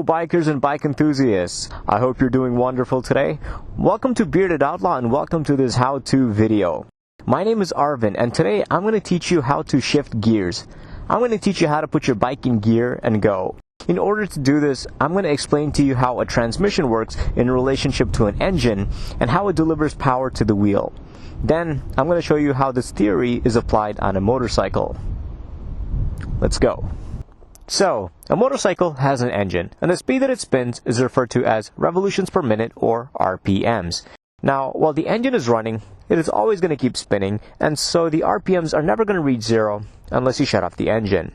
Hello bikers and bike enthusiasts, I hope you're doing wonderful today. Welcome to Bearded Outlaw and welcome to this how-to video. My name is Arvin and today I'm going to teach you how to shift gears. I'm going to teach you how to put your bike in gear and go. In order to do this, I'm going to explain to you how a transmission works in relationship to an engine and how it delivers power to the wheel. Then I'm going to show you how this theory is applied on a motorcycle. Let's go. So, a motorcycle has an engine, and the speed that it spins is referred to as revolutions per minute or RPMs. Now, while the engine is running, it is always going to keep spinning, and so the RPMs are never going to reach zero unless you shut off the engine.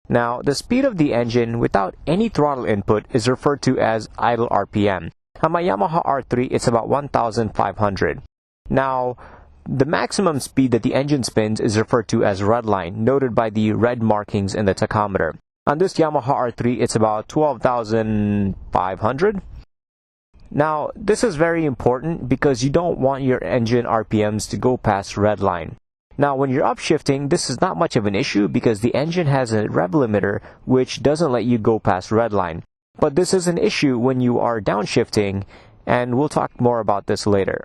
Now, the speed of the engine without any throttle input is referred to as idle RPM. On my Yamaha R3, it's about 1,500. Now, the maximum speed that the engine spins is referred to as redline, noted by the red markings in the tachometer. On this Yamaha R3, it's about 12,500. Now, this is very important because you don't want your engine RPMs to go past redline. Now, when you're upshifting, this is not much of an issue because the engine has a rev limiter which doesn't let you go past redline. But this is an issue when you are downshifting, and we'll talk more about this later.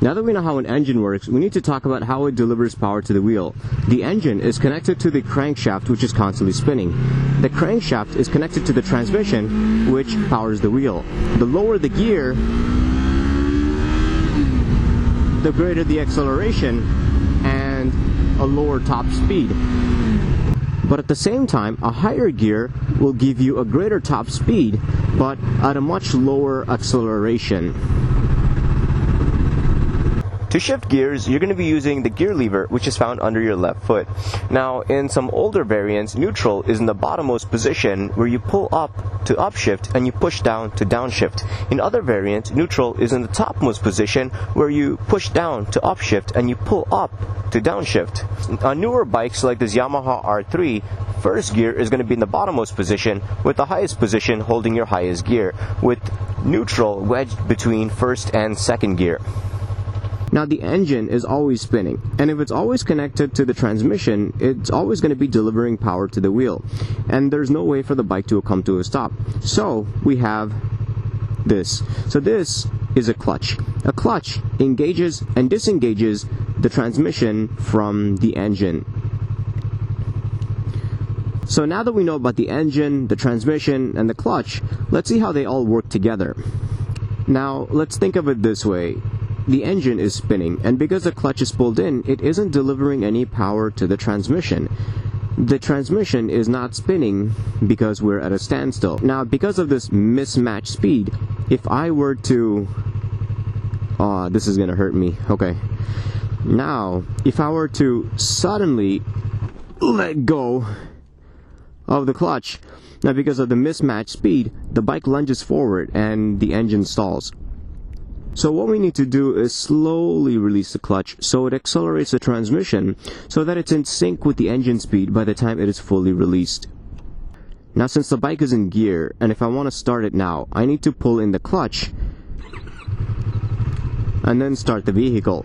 Now that we know how an engine works, we need to talk about how it delivers power to the wheel. The engine is connected to the crankshaft, which is constantly spinning. The crankshaft is connected to the transmission, which powers the wheel. The lower the gear, the greater the acceleration and a lower top speed. But at the same time, a higher gear will give you a greater top speed, but at a much lower acceleration. To shift gears, you're going to be using the gear lever, which is found under your left foot. Now, in some older variants, neutral is in the bottommost position where you pull up to upshift and you push down to downshift. In other variants, neutral is in the topmost position where you push down to upshift and you pull up to downshift. On newer bikes like this Yamaha R3, first gear is going to be in the bottommost position with the highest position holding your highest gear, with neutral wedged between first and second gear. Now the engine is always spinning, and if it's always connected to the transmission, it's always going to be delivering power to the wheel, and there's no way for the bike to come to a stop. So we have this. So this is a clutch. A clutch engages and disengages the transmission from the engine. So now that we know about the engine, the transmission, and the clutch, let's see how they all work together. Now let's think of it this way. The engine is spinning, and because the clutch is pulled in, it isn't delivering any power to the transmission. The transmission is not spinning because we're at a standstill. Now, because of this mismatched speed, if I were to... this is gonna hurt me. Okay. Now, if I were to suddenly let go of the clutch, now because of the mismatched speed, the bike lunges forward and the engine stalls. So what we need to do is slowly release the clutch so it accelerates the transmission so that it's in sync with the engine speed by the time it is fully released. Now since the bike is in gear, and if I want to start it now, I need to pull in the clutch and then start the vehicle.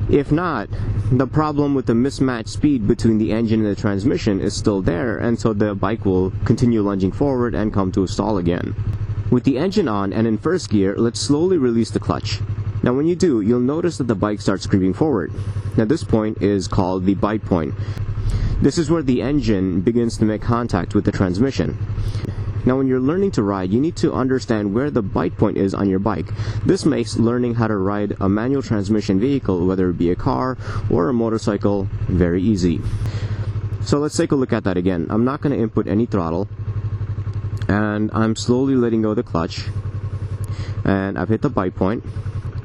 If not, the problem with the mismatched speed between the engine and the transmission is still there, and so the bike will continue lunging forward and come to a stall again. With the engine on and in first gear, let's slowly release the clutch. Now when you do, you'll notice that the bike starts creeping forward. Now this point is called the bite point. This is where the engine begins to make contact with the transmission. Now when you're learning to ride, you need to understand where the bite point is on your bike. This makes learning how to ride a manual transmission vehicle, whether it be a car or a motorcycle, very easy. So let's take a look at that again. I'm not going to input any throttle, and I'm slowly letting go of the clutch, and I've hit the bite point,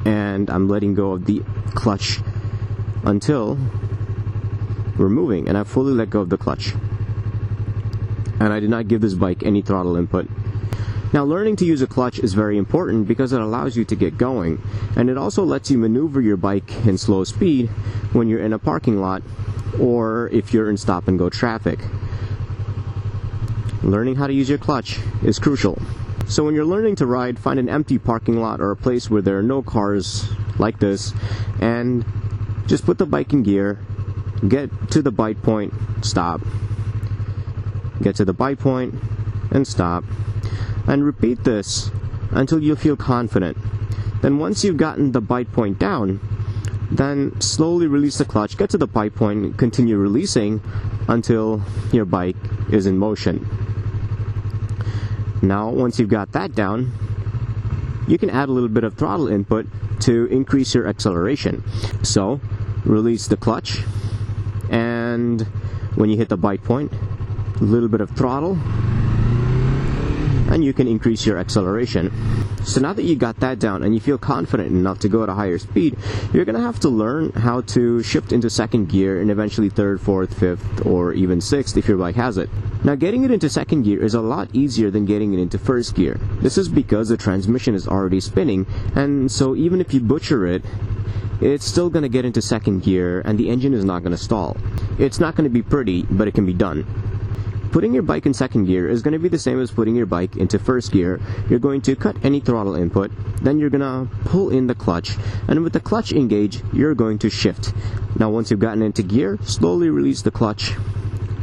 and I'm letting go of the clutch until we're moving, and I've fully let go of the clutch, and I did not give this bike any throttle input. Now learning to use a clutch is very important because it allows you to get going, and it also lets you maneuver your bike in slow speed when you're in a parking lot or if you're in stop and go traffic. Learning how to use your clutch is crucial. So when you're learning to ride, find an empty parking lot or a place where there are no cars like this, and just put the bike in gear, get to the bite point, stop, get to the bite point, and stop, and repeat this until you feel confident. Then once you've gotten the bite point down, then slowly release the clutch, get to the bite point, and continue releasing until your bike is in motion. Now, once you've got that down, you can add a little bit of throttle input to increase your acceleration. So, release the clutch, and when you hit the bite point, a little bit of throttle, and you can increase your acceleration. So now that you got that down and you feel confident enough to go at a higher speed, you're going to have to learn how to shift into second gear and eventually third, fourth, fifth, or even sixth if your bike has it. Now, getting it into second gear is a lot easier than getting it into first gear. This is because the transmission is already spinning, and so even if you butcher it, it's still going to get into second gear and the engine is not going to stall. It's not going to be pretty, but it can be done. Putting your bike in second gear is going to be the same as putting your bike into first gear. You're going to cut any throttle input, then you're going to pull in the clutch, and with the clutch engaged, you're going to shift. Now, once you've gotten into gear, slowly release the clutch,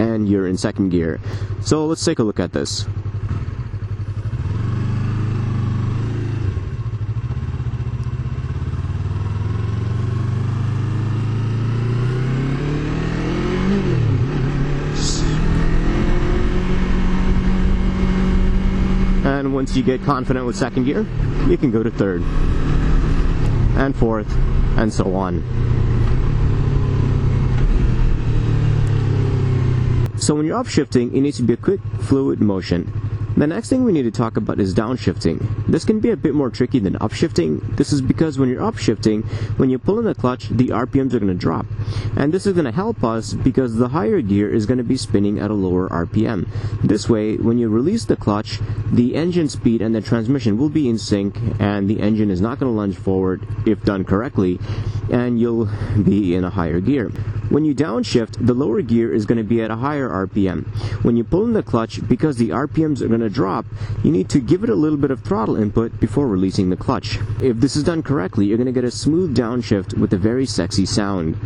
and you're in second gear. So let's take a look at this. And once you get confident with second gear, you can go to third, and fourth, and so on. So when you're upshifting, it needs to be a quick, fluid motion. The next thing we need to talk about is downshifting. This can be a bit more tricky than upshifting. This is because when you're upshifting, when you pull in the clutch, the RPMs are going to drop. And this is going to help us because the higher gear is going to be spinning at a lower RPM. This way, when you release the clutch, the engine speed and the transmission will be in sync, and the engine is not going to lunge forward if done correctly, and you'll be in a higher gear. When you downshift, the lower gear is going to be at a higher RPM. When you pull in the clutch, because the RPMs are going to drop, you need to give it a little bit of throttle input before releasing the clutch. If this is done correctly, you're going to get a smooth downshift with a very sexy sound.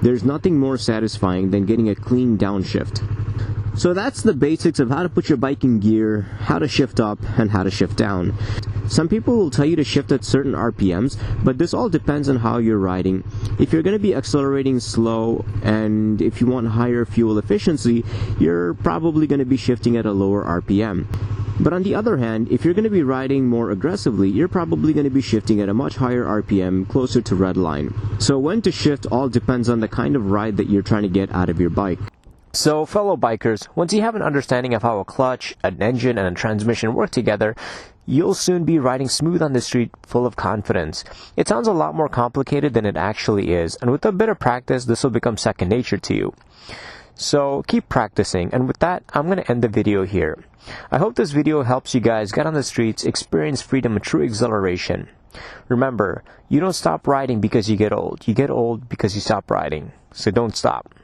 There's nothing more satisfying than getting a clean downshift. So that's the basics of how to put your bike in gear, how to shift up, and how to shift down. Some people will tell you to shift at certain RPMs, but this all depends on how you're riding. If you're going to be accelerating slow, and if you want higher fuel efficiency, you're probably going to be shifting at a lower RPM. But on the other hand, if you're going to be riding more aggressively, you're probably going to be shifting at a much higher RPM, closer to redline. So when to shift all depends on the kind of ride that you're trying to get out of your bike. So, fellow bikers, once you have an understanding of how a clutch, an engine, and a transmission work together, you'll soon be riding smooth on the street full of confidence. It sounds a lot more complicated than it actually is, and with a bit of practice, this will become second nature to you. So, keep practicing, and with that, I'm going to end the video here. I hope this video helps you guys get on the streets, experience freedom and true exhilaration. Remember, you don't stop riding because you get old because you stop riding. So don't stop.